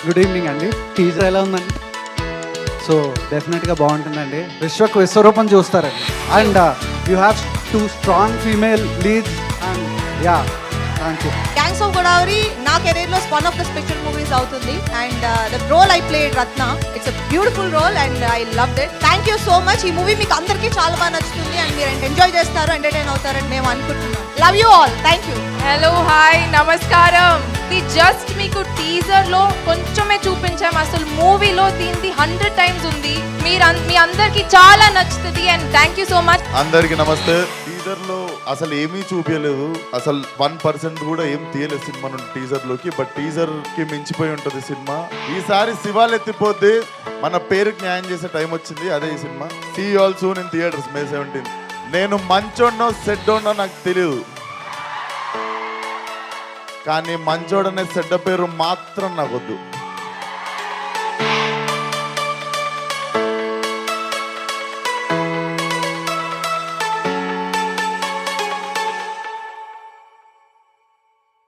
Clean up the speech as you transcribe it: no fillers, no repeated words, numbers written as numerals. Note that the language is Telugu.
గుడ్ ఈవినింగ్ అండి. టీజర్ ఎలా ఉందండి? సో డెఫినెట్గా బాగుంటుందండి. విశ్వరూపం చూస్తారండి. And you have 2 strong female leads and ya thank you. Gangs of Godavari నా కెరీర్లో one of the special movies అవుతుంది. And the role I played Ratna, it's a beautiful role and I loved it. Thank you so much. ఈ మూవీ మీకు అందరికీ చాలా బాగా నచ్చుతుంది అండ్ మీరు ఎంజాయ్ చేస్తారు, ఎంటర్టైన్ అవుతారని మేము అనుకుంటున్నాం. Love you all. Thank you. Hello, hi, నమస్కారం. ఇది జస్ట్ మీకు టీజర్ లో కొంచెమే చూపించాం, అసలు మూవీలో దీనికి 100 టైమ్స్ ఉంది. మీ అందరికి చాలా నచ్చుతుంది and thank you so much. అందరికి నమస్తే. టీజర్ లో అసలు ఏమీ చూపించలేదు, అసలు 1% కూడా ఏం తీయలేదు సినిమా నుండి టీజర్ లోకి. బట్ టీజర్ కి మించిపోయి ఉంటుంది సినిమా. ఈసారి శివాలు ఎత్తిపోతే మన పేరుకి న్యాయం చేసే టైం వచ్చింది, అదే ఈ సినిమా. See all soon in theatres May 17. నేను మంచోడ్నో సెడ్డోనో నాకు తెలియదు, కానీ మంచోడనే సెడ్డ పేరు మాత్రం నాకు వద్దు.